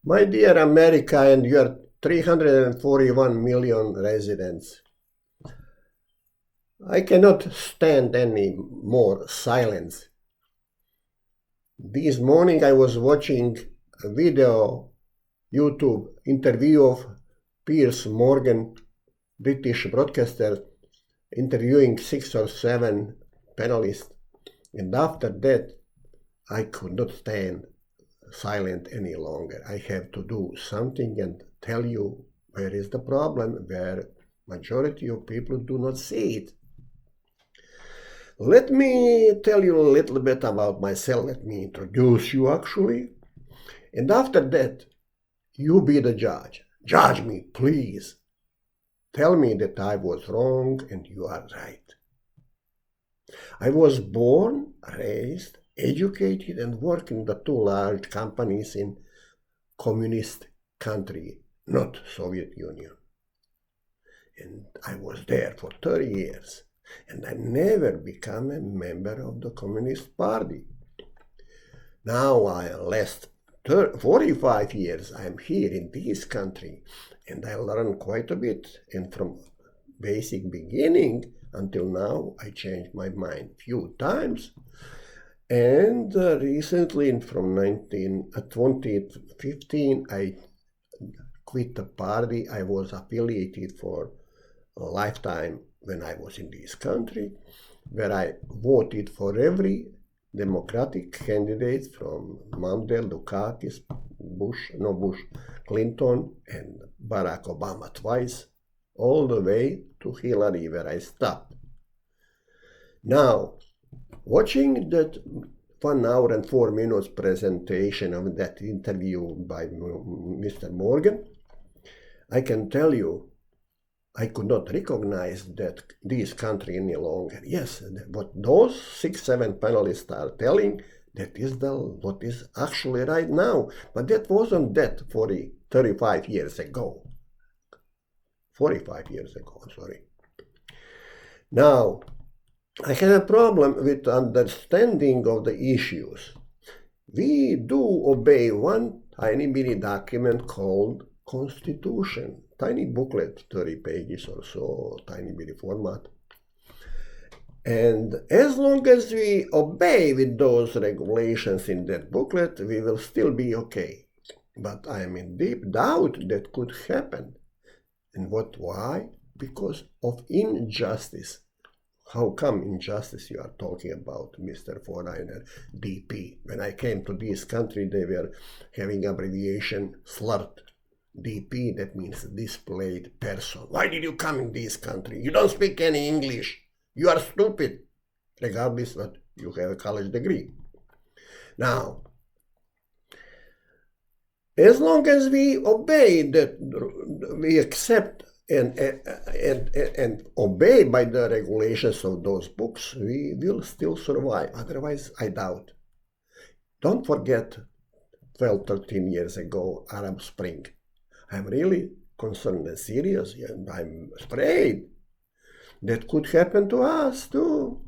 My dear America and your 341 million residents, I cannot stand any more silence. This morning I was watching a video, YouTube interview of Piers Morgan, British broadcaster, interviewing 6 or 7 panelists. And after that, I could not stand silent any longer. I have to do something and tell you where is the problem, where majority of people do not see it. Let me tell you a little bit about myself. Let me introduce you actually. And after that, you be the judge. Judge me, please. Tell me that I was wrong and you are right. I was born, raised, educated and worked in the 2 large companies in communist country, not Soviet Union. And I was there for 30 years. And I never became a member of the Communist Party. Now I last 45 years I'm here in this country and I learned quite a bit, and from basic beginning until now I changed my mind few times, and recently from 2015 I quit the party I was affiliated for a lifetime when I was in this country, where I voted for every Democratic candidate from Mandel, Dukakis, Clinton, and Barack Obama twice, all the way to Hillary, where I stopped. Now, watching that 1 hour and 4 minutes presentation of that interview by Mr. Morgan, I can tell you I could not recognize that this country any longer. Yes, what those 6, 7 panelists are telling, that is what is actually right now. But that wasn't that 35 years ago. 45 years ago, I'm sorry. Now, I have a problem with understanding of the issues. We do obey one tiny mini document called Constitution. Tiny booklet, 30 pages or so, tiny bitty format. And as long as we obey with those regulations in that booklet, we will still be okay. But I am in deep doubt that could happen. And why? Because of injustice. How come injustice you are talking about, Mr. Foreigner, DP? When I came to this country, they were having abbreviation SLURT. DP, that means displayed person. Why did you come in this country? You don't speak any English. You are stupid, regardless that you have a college degree. Now, as long as we obey that, we accept and obey by the regulations of those books, we will still survive. Otherwise, I doubt. Don't forget 12, 13 years ago, Arab Spring. I'm really concerned and serious, and I'm afraid that could happen to us too.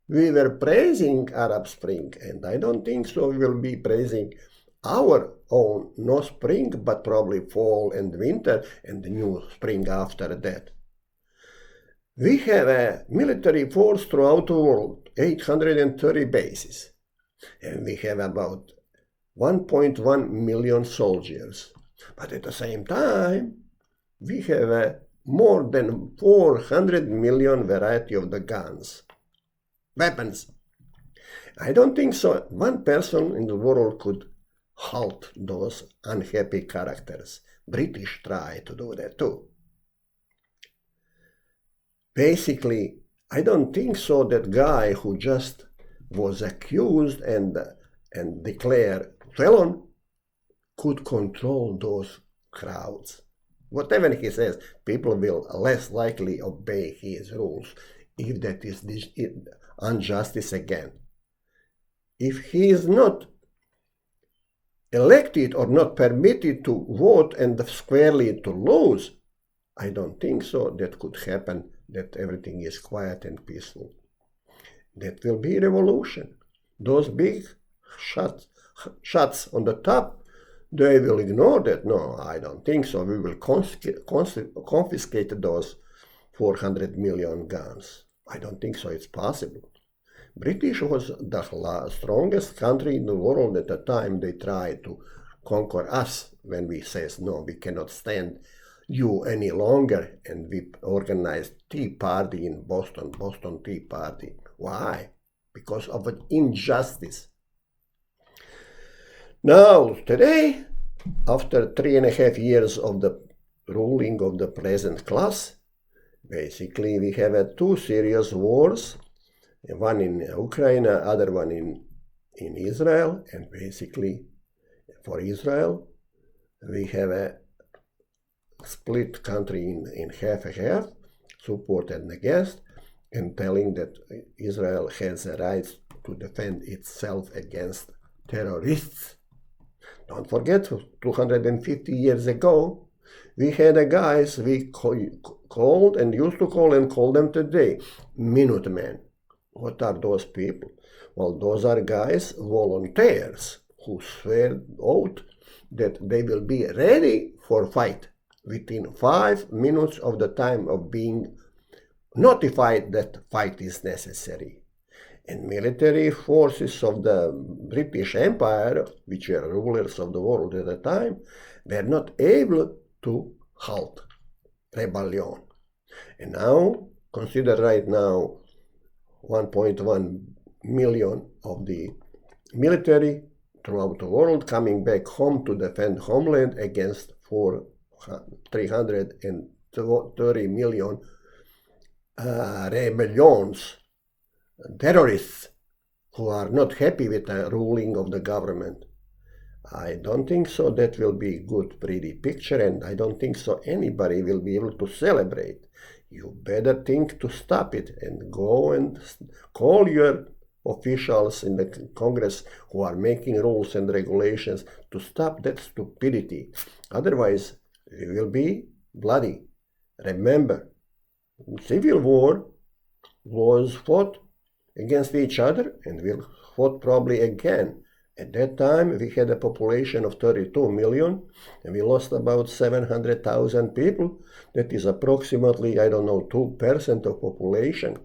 We were praising Arab Spring, and I don't think so we will be praising our own, no spring, but probably fall and winter, and the new spring after that. We have a military force throughout the world, 830 bases, and we have about 1.1 million soldiers. But at the same time, we have more than 400 million variety of the guns, weapons. I don't think so. One person in the world could halt those unhappy characters. British try to do that too. Basically, I don't think so that guy who just was accused and declared felon could control those crowds. Whatever he says, people will less likely obey his rules if that is injustice again. If he is not elected or not permitted to vote and squarely to lose, I don't think so that could happen, that everything is quiet and peaceful. That will be revolution. Those big shots on the top They will ignore that. No, I don't think so. We will confiscate those 400 million guns. I don't think so. It's possible. British was the strongest country in the world at the time. They tried to conquer us when we says no, we cannot stand you any longer, and we organized Tea Party in Boston Tea Party. Why? Because of an injustice. Now, today, after 3.5 years of the ruling of the present class, basically we have two serious wars, one in Ukraine, other one in Israel, and basically for Israel we have a split country in half and half, support and against, and telling that Israel has the right to defend itself against terrorists. Don't forget, 250 years ago, we had a guys we called and used to call and call them today Minutemen. What are those people? Well, those are guys, volunteers, who swear oath that they will be ready for fight within 5 minutes of the time of being notified that fight is necessary. And military forces of the British Empire, which were rulers of the world at the time, were not able to halt rebellion. And now, consider right now 1.1 million of the military throughout the world coming back home to defend homeland against 330 million rebellions, terrorists who are not happy with the ruling of the government. I don't think so that will be good, pretty picture, and I don't think so anybody will be able to celebrate. You better think to stop it and go and call your officials in the Congress who are making rules and regulations to stop that stupidity. Otherwise, we will be bloody. Remember, civil war was fought against each other and will fought probably again. At that time, we had a population of 32 million and we lost about 700,000 people. That is approximately, 2% of population.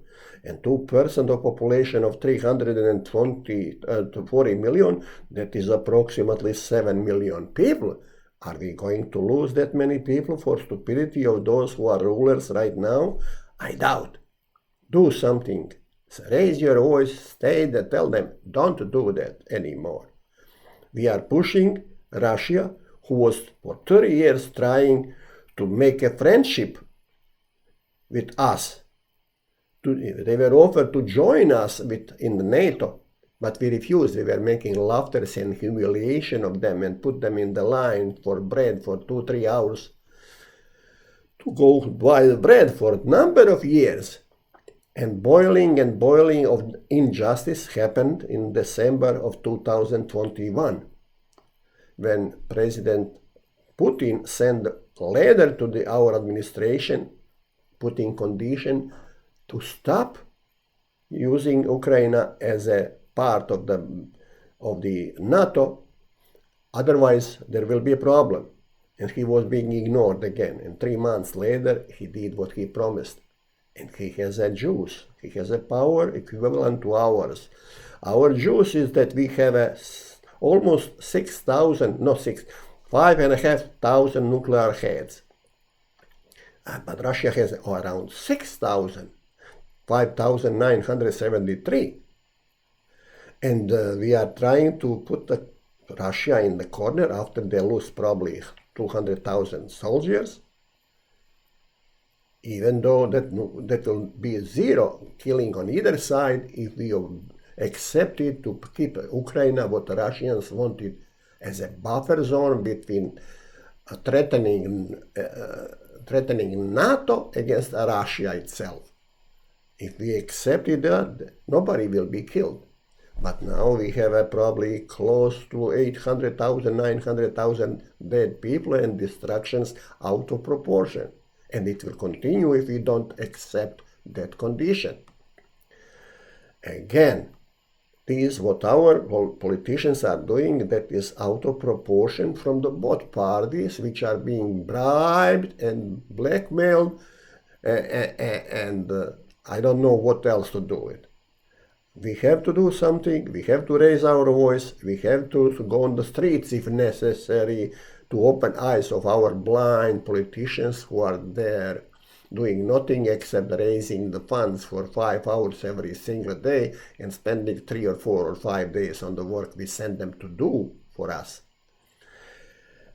And 2% of population of 320 to 40 million, that is approximately 7 million people. Are we going to lose that many people for stupidity of those who are rulers right now? I doubt. Do something. Raise your voice, stay there, tell them, don't do that anymore. We are pushing Russia, who was for 30 years trying to make a friendship with us. They were offered to join us in the NATO, but we refused. We were making laughter and humiliation of them and put them in the line for bread for 2-3 hours to go buy bread for a number of years. And boiling of injustice happened in December of 2021, when President Putin sent a letter to our administration, putting condition to stop using Ukraine as a part of the NATO. Otherwise, there will be a problem. And he was being ignored again. And 3 months later, he did what he promised. And he has a juice. He has a power equivalent to ours. Our juice is that we have almost 5,500 nuclear heads. But Russia has around 6,000, 5,973. And we are trying to put Russia in the corner after they lose probably 200,000 soldiers. Even though that will be zero killing on either side if we accept it to keep Ukraine, what the Russians wanted, as a buffer zone between threatening NATO against Russia itself. If we accepted that, nobody will be killed. But now we have probably close to 800,000, 900,000 dead people and destructions out of proportion. And it will continue if we don't accept that condition. Again, This what our politicians are doing, that is out of proportion from the both parties, which are being bribed and blackmailed, and I don't know what else to do with. We have to do something, we have to raise our voice, we have to go on the streets if necessary, to open eyes of our blind politicians who are there doing nothing except raising the funds for 5 hours every single day and spending 3 or 4 or 5 days on the work we send them to do for us.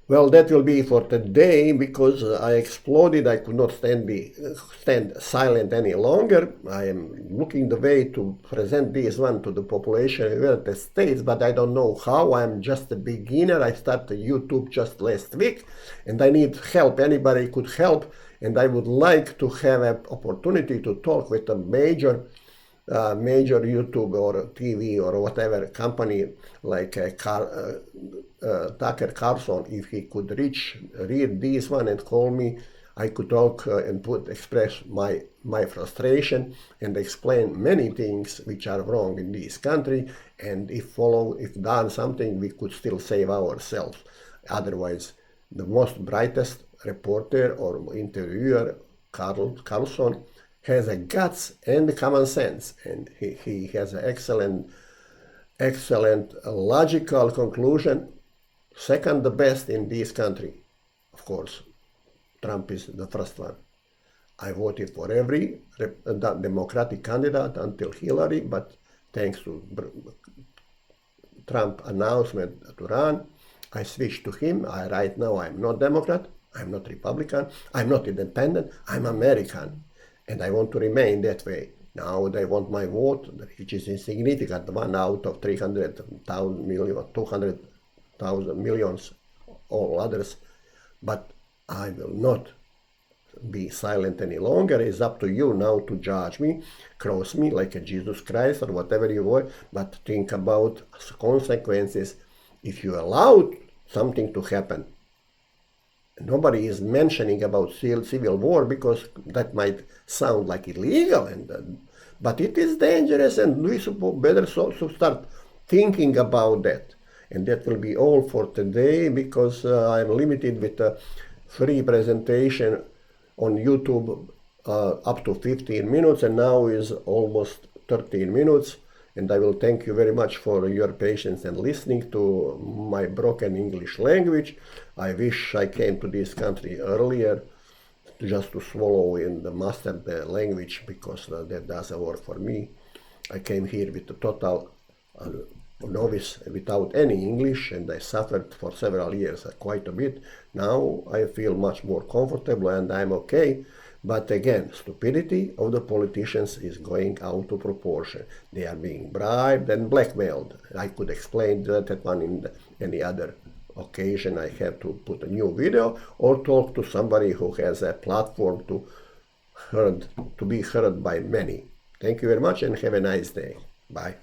Well, that will be for today, because I exploded. I could not stand silent any longer. I am looking the way to present this one to the population in the United States, but I don't know how. I'm just a beginner. I started YouTube just last week, and I need help. Anybody could help, and I would like to have an opportunity to talk with a major YouTube or TV or whatever company like Tucker Carlson. If he could read this one and call me, I could talk and express my frustration and explain many things which are wrong in this country, and if done something, we could still save ourselves. Otherwise, the most brightest reporter or interviewer, Carlson, has a guts and common sense, and he has an excellent logical conclusion. Second the best in this country. Of course, Trump is the first one. I voted for every Democratic candidate until Hillary, but thanks to Trump announcement to run, I switched to him. Right now I'm not Democrat, I'm not Republican, I'm not independent, I'm American. And I want to remain that way. Now they want my vote, which is insignificant, 1 out of 300,000 million, 200,000 millions, all others. But I will not be silent any longer. It's up to you now to judge me, cross me like a Jesus Christ or whatever you want, but think about consequences if you allow something to happen. Nobody is mentioning about civil war because that might sound like illegal, but it is dangerous, and we better start thinking about that. And that will be all for today, because I'm limited with a free presentation on YouTube up to 15 minutes, and now is almost 13 minutes. And I will thank you very much for your patience and listening to my broken English language. I wish I came to this country earlier just to swallow and master the language, because that doesn't work for me. I came here with a total novice without any English, and I suffered for several years, quite a bit. Now I feel much more comfortable and I'm okay. But again, stupidity of the politicians is going out of proportion. They are being bribed and blackmailed. I could explain that one in any other occasion. I have to put a new video or talk to somebody who has a platform to be heard by many. Thank you very much and have a nice day. Bye.